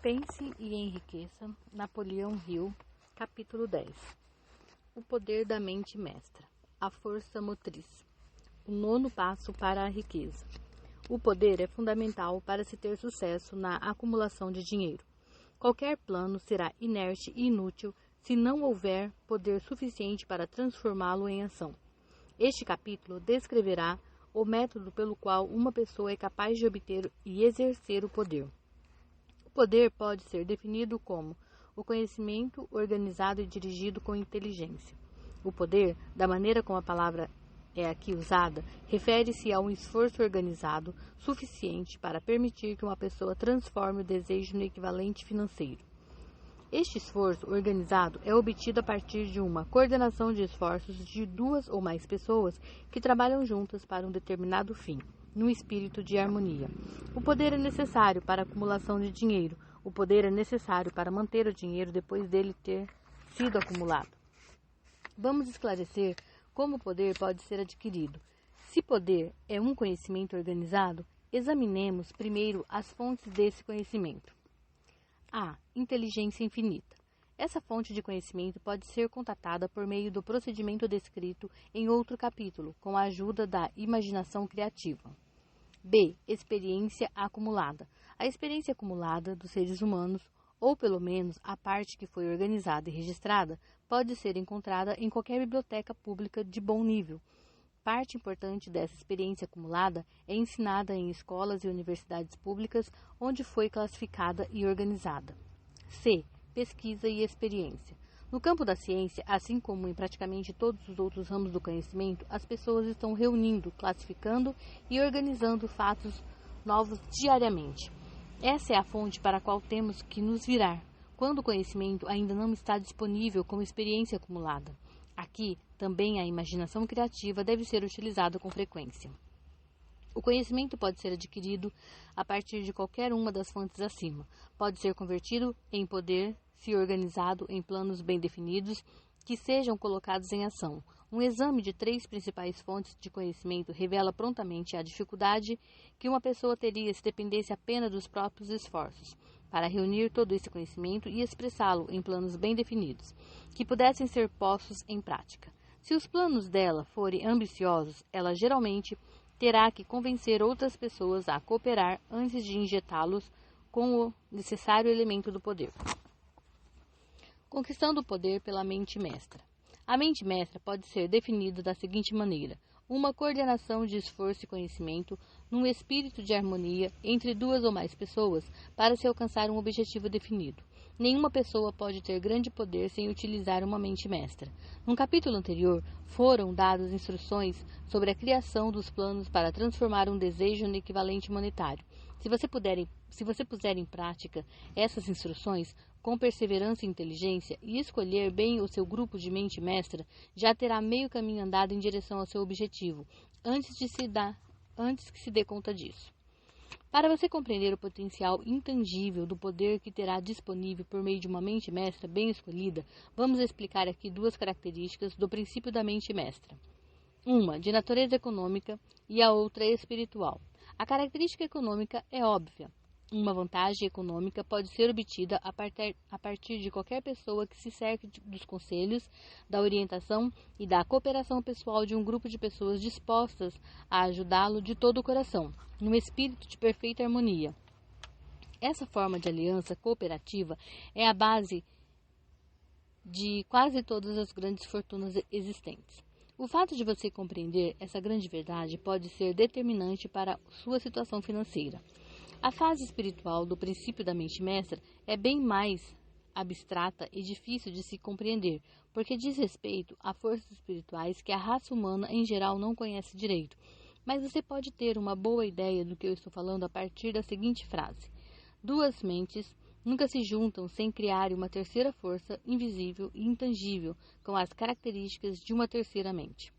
Pense e enriqueça. Napoleão Hill, capítulo 10. O poder da mente mestra. A força motriz. O nono passo para a riqueza. O poder é fundamental para se ter sucesso na acumulação de dinheiro. Qualquer plano será inerte e inútil se não houver poder suficiente para transformá-lo em ação. Este capítulo descreverá o método pelo qual uma pessoa é capaz de obter e exercer o poder. O poder pode ser definido como o conhecimento organizado e dirigido com inteligência. O poder, da maneira como a palavra é aqui usada, refere-se a um esforço organizado suficiente para permitir que uma pessoa transforme o desejo no equivalente financeiro. Este esforço organizado é obtido a partir de uma coordenação de esforços de duas ou mais pessoas que trabalham juntas para um determinado fim, num espírito de harmonia. O poder é necessário para a acumulação de dinheiro. O poder é necessário para manter o dinheiro depois dele ter sido acumulado. Vamos esclarecer como o poder pode ser adquirido. Se poder é um conhecimento organizado, examinemos primeiro as fontes desse conhecimento. A. Inteligência infinita. Essa fonte de conhecimento pode ser contatada por meio do procedimento descrito em outro capítulo, com a ajuda da imaginação criativa. B. Experiência acumulada. A experiência acumulada dos seres humanos, ou pelo menos a parte que foi organizada e registrada, pode ser encontrada em qualquer biblioteca pública de bom nível. Parte importante dessa experiência acumulada é ensinada em escolas e universidades públicas, onde foi classificada e organizada. C. Pesquisa e experiência. No campo da ciência, assim como em praticamente todos os outros ramos do conhecimento, as pessoas estão reunindo, classificando e organizando fatos novos diariamente. Essa é a fonte para a qual temos que nos virar, quando o conhecimento ainda não está disponível como experiência acumulada. Aqui, também a imaginação criativa deve ser utilizada com frequência. O conhecimento pode ser adquirido a partir de qualquer uma das fontes acima. Pode ser convertido em poder se organizado em planos bem definidos que sejam colocados em ação. Um exame de 3 principais fontes de conhecimento revela prontamente a dificuldade que uma pessoa teria se dependesse apenas dos próprios esforços para reunir todo esse conhecimento e expressá-lo em planos bem definidos, que pudessem ser postos em prática. Se os planos dela forem ambiciosos, ela geralmente terá que convencer outras pessoas a cooperar antes de injetá-los com o necessário elemento do poder. Conquistando o poder pela mente mestra. A mente mestra pode ser definida da seguinte maneira: uma coordenação de esforço e conhecimento num espírito de harmonia entre duas ou mais pessoas para se alcançar um objetivo definido. Nenhuma pessoa pode ter grande poder sem utilizar uma mente mestra. No capítulo anterior, foram dadas instruções sobre a criação dos planos para transformar um desejo no equivalente monetário. Se você puser em prática essas instruções com perseverança e inteligência e escolher bem o seu grupo de mente mestra, já terá meio caminho andado em direção ao seu objetivo, antes que se dê conta disso. Para você compreender o potencial intangível do poder que terá disponível por meio de uma mente mestra bem escolhida, vamos explicar aqui 2 características do princípio da mente mestra. Uma de natureza econômica e a outra espiritual. A característica econômica é óbvia. Uma vantagem econômica pode ser obtida a partir de qualquer pessoa que se cerque dos conselhos, da orientação e da cooperação pessoal de um grupo de pessoas dispostas a ajudá-lo de todo o coração, num espírito de perfeita harmonia. Essa forma de aliança cooperativa é a base de quase todas as grandes fortunas existentes. O fato de você compreender essa grande verdade pode ser determinante para sua situação financeira. A fase espiritual do princípio da mente mestra é bem mais abstrata e difícil de se compreender, porque diz respeito a forças espirituais que a raça humana em geral não conhece direito. Mas você pode ter uma boa ideia do que eu estou falando a partir da seguinte frase: 2 mentes nunca se juntam sem criar uma terceira força invisível e intangível com as características de uma terceira mente.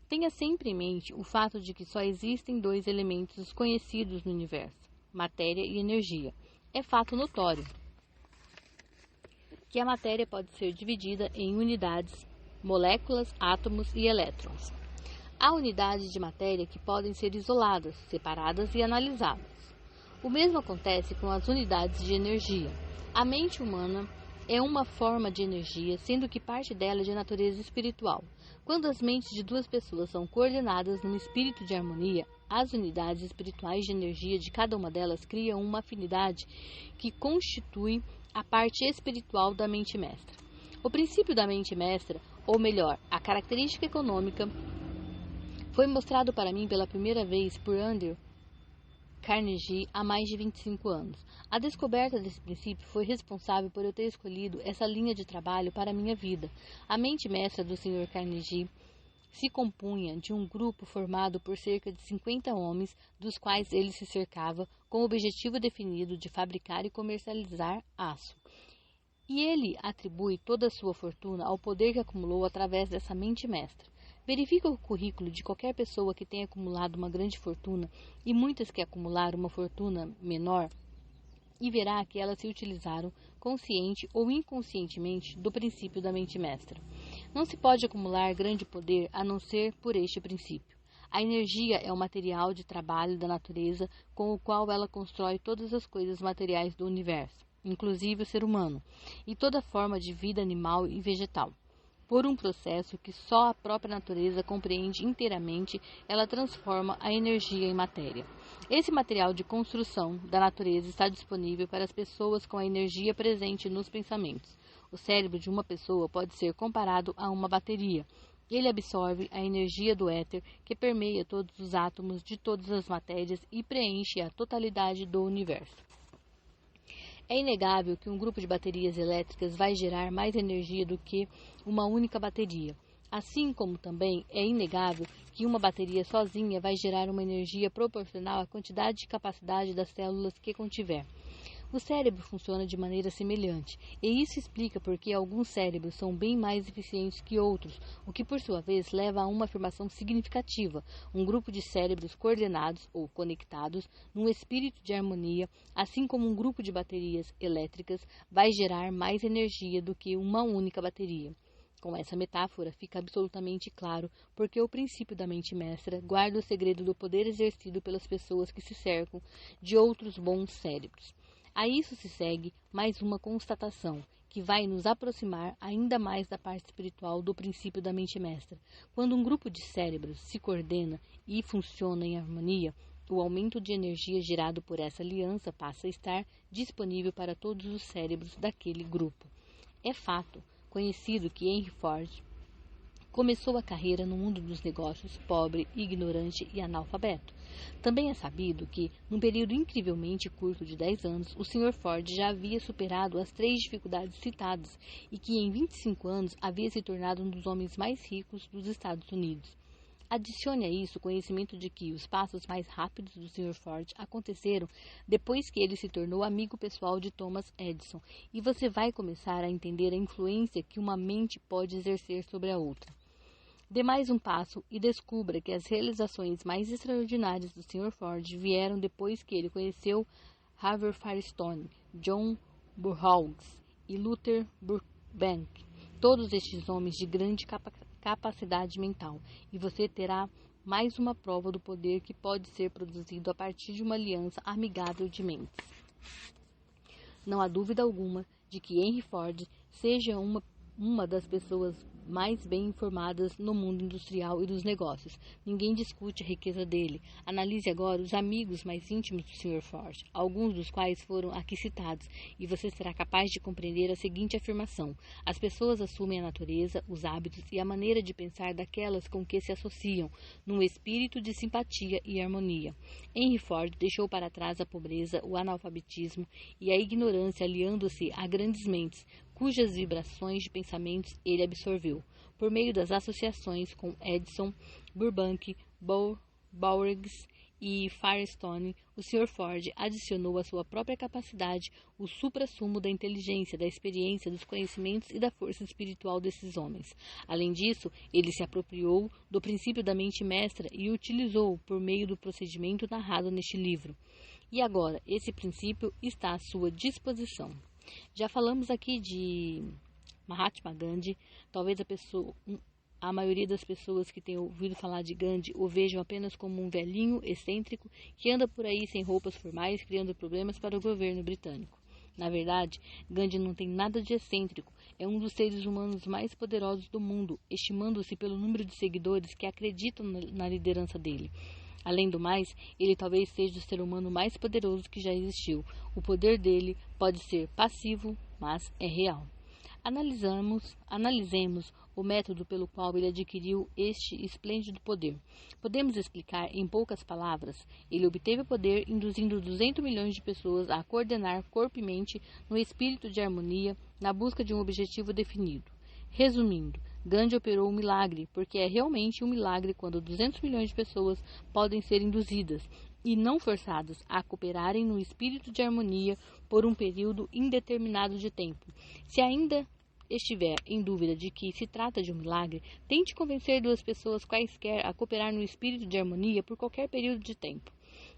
Tenha sempre em mente o fato de que só existem 2 elementos conhecidos no universo: matéria e energia. É fato notório que a matéria pode ser dividida em unidades, moléculas, átomos e elétrons. Há unidades de matéria que podem ser isoladas, separadas e analisadas. O mesmo acontece com as unidades de energia. A mente humana é uma forma de energia, sendo que parte dela é de natureza espiritual. Quando as mentes de duas pessoas são coordenadas num espírito de harmonia, as unidades espirituais de energia de cada uma delas criam uma afinidade que constitui a parte espiritual da mente mestra. O princípio da mente mestra, ou melhor, a característica econômica, foi mostrado para mim pela primeira vez por Andrew Carnegie há mais de 25 anos. A descoberta desse princípio foi responsável por eu ter escolhido essa linha de trabalho para a minha vida. A mente mestra do Sr. Carnegie se compunha de um grupo formado por cerca de 50 homens, dos quais ele se cercava, com o objetivo definido de fabricar e comercializar aço. E ele atribui toda a sua fortuna ao poder que acumulou através dessa mente mestra. Verifica o currículo de qualquer pessoa que tenha acumulado uma grande fortuna e muitas que acumularam uma fortuna menor e verá que elas se utilizaram, consciente ou inconscientemente, do princípio da mente mestra. Não se pode acumular grande poder a não ser por este princípio. A energia é o material de trabalho da natureza com o qual ela constrói todas as coisas materiais do universo, inclusive o ser humano, e toda forma de vida animal e vegetal. Por um processo que só a própria natureza compreende inteiramente, ela transforma a energia em matéria. Esse material de construção da natureza está disponível para as pessoas com a energia presente nos pensamentos. O cérebro de uma pessoa pode ser comparado a uma bateria. Ele absorve a energia do éter que permeia todos os átomos de todas as matérias e preenche a totalidade do universo. É inegável que um grupo de baterias elétricas vai gerar mais energia do que uma única bateria. Assim como também é inegável que uma bateria sozinha vai gerar uma energia proporcional à quantidade de capacidade das células que contiver. O cérebro funciona de maneira semelhante, e isso explica por que alguns cérebros são bem mais eficientes que outros, o que por sua vez leva a uma afirmação significativa: um grupo de cérebros coordenados ou conectados num espírito de harmonia, assim como um grupo de baterias elétricas, vai gerar mais energia do que uma única bateria. Com essa metáfora fica absolutamente claro porque o princípio da mente mestra guarda o segredo do poder exercido pelas pessoas que se cercam de outros bons cérebros. A isso se segue mais uma constatação, que vai nos aproximar ainda mais da parte espiritual do princípio da mente mestra. Quando um grupo de cérebros se coordena e funciona em harmonia, o aumento de energia gerado por essa aliança passa a estar disponível para todos os cérebros daquele grupo. É fato conhecido que Henry Ford começou a carreira no mundo dos negócios pobre, ignorante e analfabeto. Também é sabido que, num período incrivelmente curto de 10 anos, o Sr. Ford já havia superado as 3 dificuldades citadas e que em 25 anos havia se tornado um dos homens mais ricos dos Estados Unidos. Adicione a isso o conhecimento de que os passos mais rápidos do Sr. Ford aconteceram depois que ele se tornou amigo pessoal de Thomas Edison, e você vai começar a entender a influência que uma mente pode exercer sobre a outra. Dê mais um passo e descubra que as realizações mais extraordinárias do Sr. Ford vieram depois que ele conheceu Harvey Firestone, John Burroughs e Luther Burbank, todos estes homens de grande capacidade mental, e você terá mais uma prova do poder que pode ser produzido a partir de uma aliança amigável de mentes. Não há dúvida alguma de que Henry Ford seja uma das pessoas mais bem informadas no mundo industrial e dos negócios. Ninguém discute a riqueza dele. Analise agora os amigos mais íntimos do Sr. Ford, alguns dos quais foram aqui citados, e você será capaz de compreender a seguinte afirmação: as pessoas assumem a natureza, os hábitos e a maneira de pensar daquelas com que se associam, num espírito de simpatia e harmonia. Henry Ford deixou para trás a pobreza, o analfabetismo e a ignorância, aliando-se a grandes mentes, cujas vibrações de pensamentos ele absorveu. Por meio das associações com Edison, Burbank, Burroughs e Firestone, o Sr. Ford adicionou à sua própria capacidade o suprassumo da inteligência, da experiência, dos conhecimentos e da força espiritual desses homens. Além disso, ele se apropriou do princípio da mente mestra e o utilizou por meio do procedimento narrado neste livro. E agora, esse princípio está à sua disposição. Já falamos aqui de Mahatma Gandhi, talvez a maioria das pessoas que têm ouvido falar de Gandhi o vejam apenas como um velhinho excêntrico que anda por aí sem roupas formais, criando problemas para o governo britânico. Na verdade, Gandhi não tem nada de excêntrico. É um dos seres humanos mais poderosos do mundo, estimando-se pelo número de seguidores que acreditam na liderança dele. Além do mais, ele talvez seja o ser humano mais poderoso que já existiu. O poder dele pode ser passivo, mas é real. Analisemos o método pelo qual ele adquiriu este esplêndido poder. Podemos explicar em poucas palavras. Ele obteve o poder induzindo 200 milhões de pessoas a coordenar corpo e mente no espírito de harmonia na busca de um objetivo definido. Resumindo, Gandhi operou um milagre, porque é realmente um milagre quando 200 milhões de pessoas podem ser induzidas e não forçadas a cooperarem no espírito de harmonia por um período indeterminado de tempo. Se ainda estiver em dúvida de que se trata de um milagre, tente convencer duas pessoas quaisquer a cooperar no espírito de harmonia por qualquer período de tempo.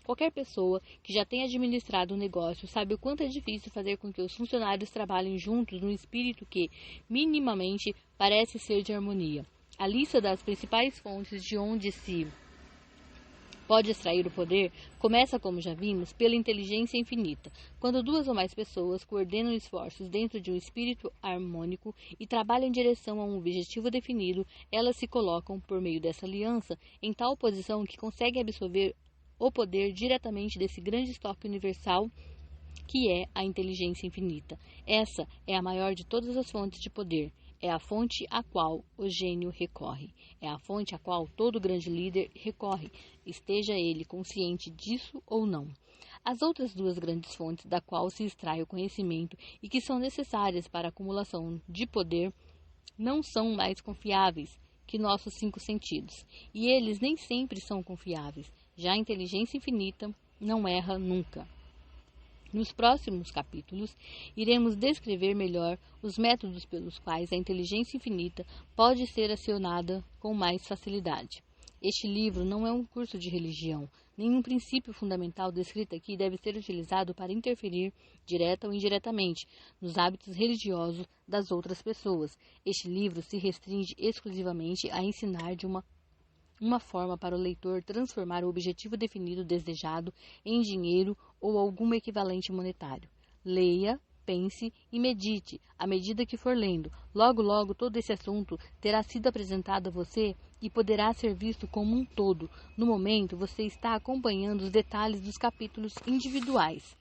Qualquer pessoa que já tenha administrado um negócio sabe o quanto é difícil fazer com que os funcionários trabalhem juntos num espírito que, minimamente, parece ser de harmonia. A lista das principais fontes de onde se pode extrair o poder começa, como já vimos, pela inteligência infinita. Quando duas ou mais pessoas coordenam esforços dentro de um espírito harmônico e trabalham em direção a um objetivo definido, elas se colocam, por meio dessa aliança, em tal posição que conseguem absorver o poder diretamente desse grande estoque universal que é a inteligência infinita. Essa é a maior de todas as fontes de poder. É a fonte a qual o gênio recorre. É a fonte a qual todo grande líder recorre, esteja ele consciente disso ou não. As outras duas grandes fontes da qual se extrai o conhecimento e que são necessárias para a acumulação de poder não são mais confiáveis que nossos 5 sentidos, e eles nem sempre são confiáveis. Já a inteligência infinita não erra nunca. Nos próximos capítulos, iremos descrever melhor os métodos pelos quais a inteligência infinita pode ser acionada com mais facilidade. Este livro não é um curso de religião. Nenhum princípio fundamental descrito aqui deve ser utilizado para interferir, direta ou indiretamente, nos hábitos religiosos das outras pessoas. Este livro se restringe exclusivamente a ensinar de uma forma para o leitor transformar o objetivo definido desejado em dinheiro ou algum equivalente monetário. Leia, pense e medite à medida que for lendo. Logo, logo, todo esse assunto terá sido apresentado a você e poderá ser visto como um todo. No momento, você está acompanhando os detalhes dos capítulos individuais.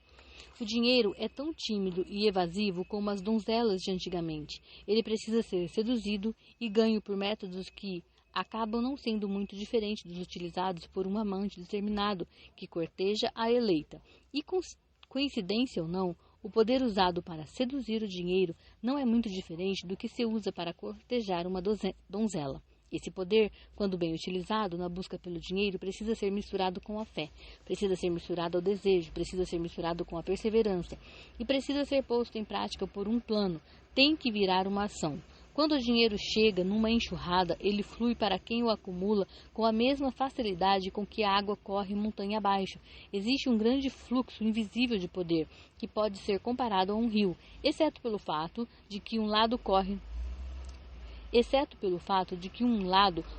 O dinheiro é tão tímido e evasivo como as donzelas de antigamente. Ele precisa ser seduzido e ganho por métodos que acabam não sendo muito diferentes dos utilizados por um amante determinado que corteja a eleita. E, coincidência ou não, o poder usado para seduzir o dinheiro não é muito diferente do que se usa para cortejar uma donzela. Esse poder, quando bem utilizado na busca pelo dinheiro, precisa ser misturado com a fé, precisa ser misturado ao desejo, precisa ser misturado com a perseverança e precisa ser posto em prática por um plano. Tem que virar uma ação. Quando o dinheiro chega numa enxurrada, ele flui para quem o acumula com a mesma facilidade com que a água corre montanha abaixo. Existe um grande fluxo invisível de poder, que pode ser comparado a um rio, exceto pelo fato de que um lado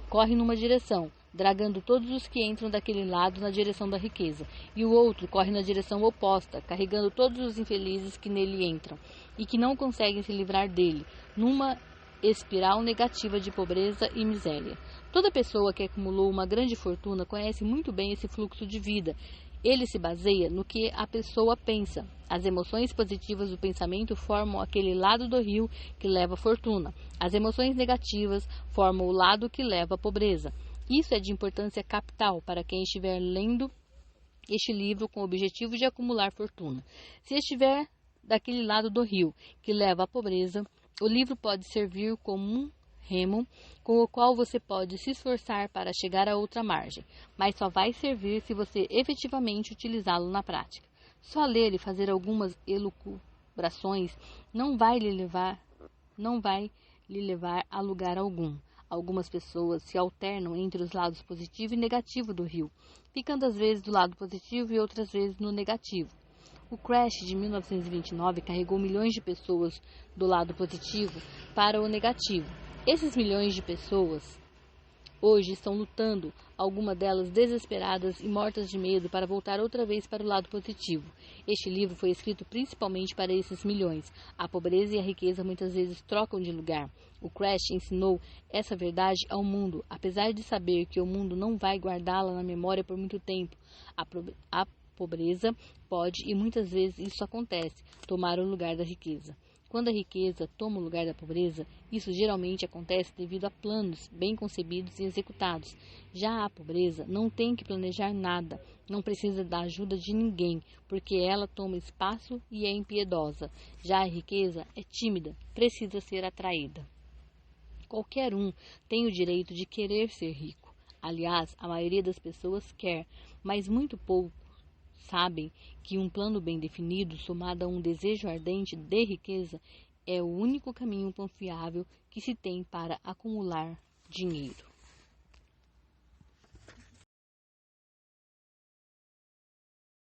corre numa direção, dragando todos os que entram daquele lado na direção da riqueza, e o outro corre na direção oposta, carregando todos os infelizes que nele entram, e que não conseguem se livrar dele, numa espiral negativa de pobreza e miséria. Toda pessoa que acumulou uma grande fortuna conhece muito bem esse fluxo de vida. Ele se baseia no que a pessoa pensa. As emoções positivas do pensamento formam aquele lado do rio que leva à fortuna. As emoções negativas formam o lado que leva à pobreza. Isso é de importância capital para quem estiver lendo este livro com o objetivo de acumular fortuna. Se estiver daquele lado do rio que leva à pobreza, o livro pode servir como um remo com o qual você pode se esforçar para chegar a outra margem, mas só vai servir se você efetivamente utilizá-lo na prática. Só ler e fazer algumas elucubrações não vai lhe levar a lugar algum. Algumas pessoas se alternam entre os lados positivo e negativo do rio, ficando às vezes do lado positivo e outras vezes no negativo. O crash de 1929 carregou milhões de pessoas do lado positivo para o negativo. Esses milhões de pessoas hoje estão lutando, algumas delas desesperadas e mortas de medo para voltar outra vez para o lado positivo. Este livro foi escrito principalmente para esses milhões. A pobreza e a riqueza muitas vezes trocam de lugar. O Crash ensinou essa verdade ao mundo, apesar de saber que o mundo não vai guardá-la na memória por muito tempo. A pobreza pode, e muitas vezes isso acontece, tomar o lugar da riqueza. Quando a riqueza toma o lugar da pobreza, isso geralmente acontece devido a planos bem concebidos e executados. Já a pobreza não tem que planejar nada, não precisa da ajuda de ninguém, porque ela toma espaço e é impiedosa. Já a riqueza é tímida, precisa ser atraída. Qualquer um tem o direito de querer ser rico. Aliás, a maioria das pessoas quer, mas muito pouco sabem que um plano bem definido, somado a um desejo ardente de riqueza, é o único caminho confiável que se tem para acumular dinheiro.